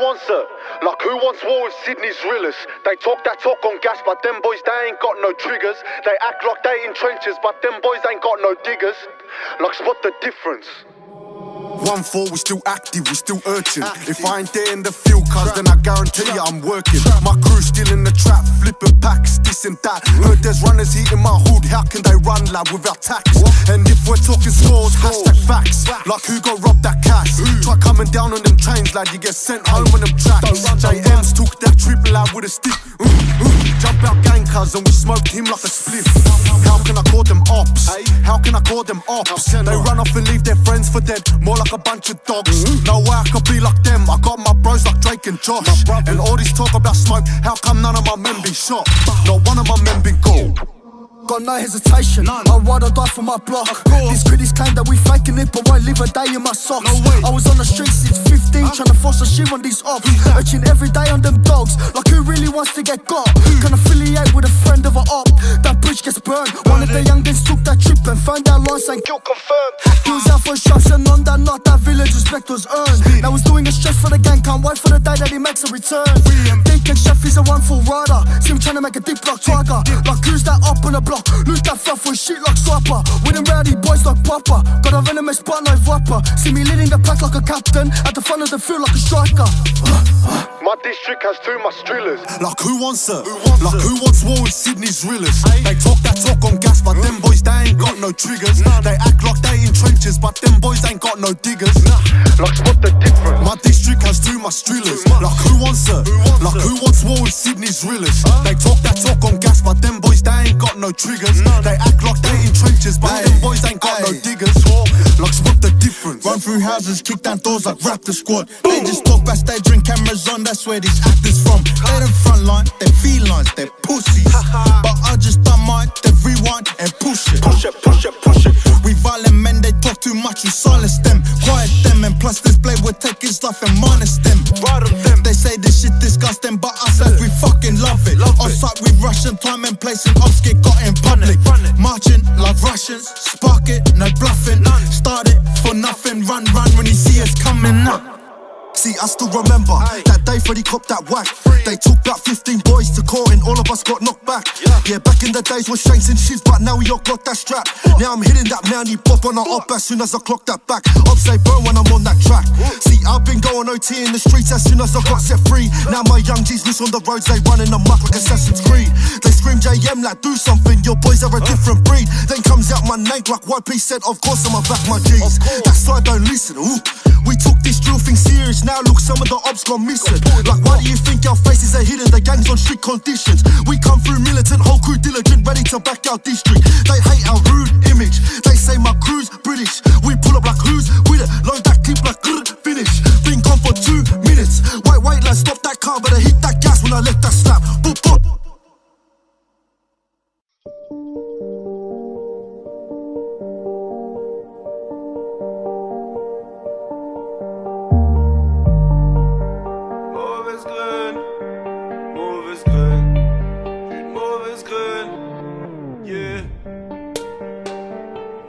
Wants it? Like who wants war with Sydney's realest? They talk that talk on gas, but them boys they ain't got no triggers. They act like they in trenches, but them boys ain't got no diggers. Like spot the difference. 1-4, we still active, we still urgent. If I ain't there in the field, cuz then I guarantee you I'm working. My crew still in the trap, flipping packs, this and that. Heard there's runners heating my hood, how can they run lad without tax? And if we're talking scores, hashtag facts. Like who gon' rob that cash? Try coming down on them trains, lad, you get sent home on them tracks. JM's took that triple out with a stick. Jump out gang cuz and we smoked him like a spliff. How can I call them ops? How can I call them ops? They run off and leave their friends for dead, more like a bunch of dogs. No way I could be like them, I got my bros like Drake and Josh. And all this talk about smoke, how come none of my men been shot? Not one of my men been gold. Got no hesitation, I'd rather die for my block. These critics claim that we faking it, but won't live a day in my socks. I was on the streets since 15, trying to force a shit on these ops. Urging every day on them dogs, like who really wants to get got? Can affiliate with a friend of a op, that bridge gets burned. One of the youngins took that trip and found out lines saying kill confirmed. He was out for shots and on that night that village respect was earned. Now he's doing a stretch for the gang, can't wait for the day that he makes a return. Deacon Chef is a 1-4 rider, see him trying to make a deep block tiger. Like who's that up on the block? Lose that fluff with shit like Swapper. Winning rowdy boys like Papa. Got a venomous but no viper. See me leading the pack like a captain, at the front of the field like a striker. My district has too much drillers. Like who wants it? Like who wants war with Sydney's realest? They talk that talk on gas, but them boys they ain't got no triggers. They act like they in trenches, but them boys ain't got no diggers. Like spot the difference. My district has too much drillers. Like who wants it? Like who wants war with Sydney's realest? They talk that talk on gas, but them boys they ain't got no triggers. They act like they in trenches, but them boys ain't got no diggers. Like spot the difference. Run through houses, kick down doors like Raptor Squad. They just talk backstage, bring cameras on, that's where these actors from. They the front line, they felines, they pussies. But I just don't mind, they rewind and push it. Push it, push it, push it. We violent men, they talk too much, we silence them. Quiet them, and plus this blade will take his life and minus them. They say this shit disgusting, but us as we fucking love it. On site we rushing, time and place and ops get got in public. Marching like Russians, spark it, no bluffing. Start it for nothing, run when you see us coming up. See, I still remember that day Freddie copped that whack. They took about 15 boys to court and all of us got knocked back. Yeah, back in the days we're shanks and shit, but now we all got that strap. Now I'm hitting that mounty pop on the op as soon as I clock that back. Ops say burn when I'm on that track. See, I've been going OT in the streets as soon as I got set free. Now my young G's loose on the roads, they running amok like Assassin's Creed. They scream JM like do something, your boys are a different breed. Then comes out my name like YP said, of course I'ma back my G's. That side don't listen, ooh. We took this drill thing serious, now look some of the ops gone missing. Like why do you think our faces are hidden? The gang's on strict conditions. We come through militant, whole crew diligent, ready to back our district. They hate our rude image, they say my crew's British. We pull up like who's with it, load that clip like finish. Been gone for 2 minutes. Wait, let's stop that car, but I hit that gas when I left that slap. Boop, boop.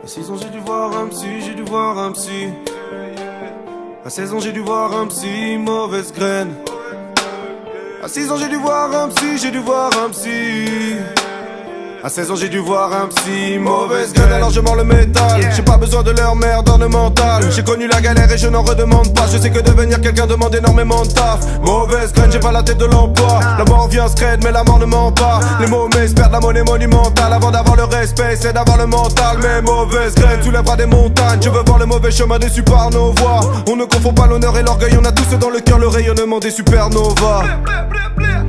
À 6 ans j'ai dû voir un psy, j'ai dû voir un psy. À 16 ans j'ai dû voir un psy, mauvaise graine. À 6 ans j'ai dû voir un psy, j'ai dû voir un psy. À 16 ans j'ai dû voir un psy, mauvaise graine. Alors je mords le métal, j'ai pas besoin de leur merde ornementale. J'ai connu la galère et je n'en redemande pas. Je sais que devenir quelqu'un demande énormément de taf. Mauvaise graine, j'ai pas la tête de l'emploi. La mort vient scred mais la mort ne ment pas. Les mauvais perdent la monnaie monumentale. Avant d'avoir le respect c'est d'avoir le mental. Mais mauvaise graine soulèvera des montagnes. Je veux voir le mauvais chemin déçu par nos voix. On ne confond pas l'honneur et l'orgueil, on a tous dans le cœur le rayonnement des supernovas.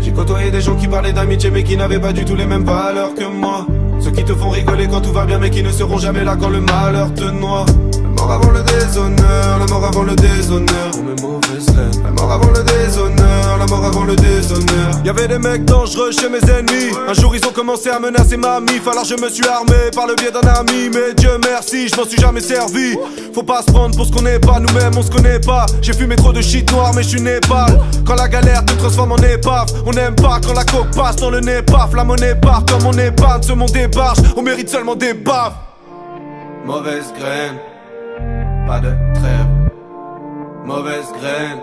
J'ai côtoyé des gens qui parlaient d'amitié mais qui n'avaient pas du tout les mêmes valeurs que moi. Ceux qui te font rigoler quand tout va bien mais qui ne seront jamais là quand le malheur te noie. La mort avant le déshonneur, la mort avant le déshonneur. On met mauvaise graine. La mort avant le déshonneur, la mort avant le déshonneur. Y'avait des mecs dangereux chez mes ennemis. Un jour ils ont commencé à menacer ma mif. Alors je me suis armé par le biais d'un ami. Mais Dieu merci, je m'en suis jamais servi. Faut pas se prendre pour ce qu'on n'est pas, nous-mêmes on se connaît pas. J'ai fumé trop de shit noir mais je suis Népal. Quand la galère te transforme en épave. On n'aime pas quand la coque passe dans le nez paf. La monnaie part comme on épargne, ce monde débarche. On mérite seulement des baffes. Mauvaise graine, pas de trêve. Mauvaise graine,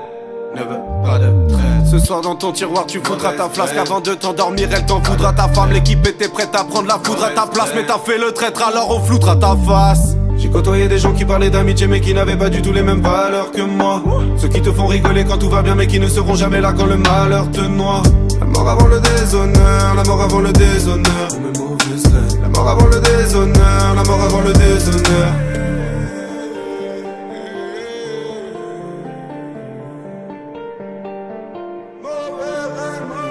ne veut pas de traite. Ce soir dans ton tiroir tu voudras ta flasque. Avant de t'endormir elle t'en voudra ta femme. L'équipe était prête à prendre la foudre à ta place. Mais t'as fait le traître alors on floutera ta face. J'ai côtoyé des gens qui parlaient d'amitié mais qui n'avaient pas du tout les mêmes valeurs que moi. Ceux qui te font rigoler quand tout va bien mais qui ne seront jamais là quand le malheur te noie. La mort avant le déshonneur, la mort avant le déshonneur. La mort avant le déshonneur, la mort avant le déshonneur.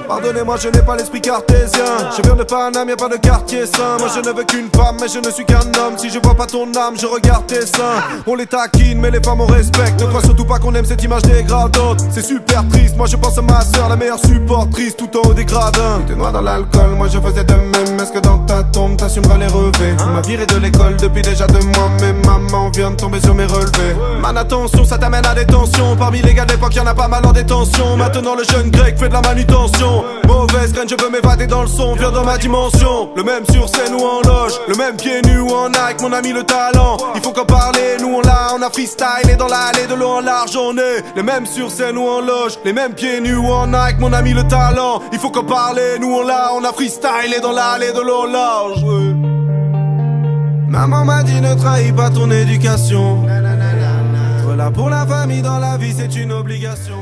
Pardonnez-moi, je n'ai pas l'esprit cartésien. Je viens de Paname, y'a pas de quartier sain. Moi je ne veux qu'une femme, mais je ne suis qu'un homme. Si je vois pas ton âme, je regarde tes seins. On les taquine, mais les femmes on respecte. Ne crois surtout pas qu'on aime cette image dégradante. C'est super triste, moi je pense à ma soeur, la meilleure supportrice, tout en haut des gradins. T'es noir dans l'alcool, moi je faisais de même. Est-ce que dans ta tombe t'assumeras les revers? Tu m'as viré de l'école depuis déjà 2 mois, mais maman vient de tomber sur mes relevés. Man, attention, ça t'amène à des tensions. Parmi les gars de l'époque, y'en a pas mal en détention. Maintenant le jeune grec fait de la manutention. Mauvaise graine, je veux m'évader dans le son, viens dans ma dimension. Le même sur scène ou en loge, le même pieds nus ou en Nike, mon ami le talent. Il faut qu'en parler, nous on l'a, on a freestyle et dans l'allée de l'eau en large on est. Les mêmes sur scène ou en loge, les mêmes pieds nus ou en Nike, mon ami le talent. Il faut qu'en parler, nous on l'a, on a freestyle et dans l'allée de l'eau en large. Ouais. Maman m'a dit ne trahis pas ton éducation. Toi là pour la famille dans la vie c'est une obligation.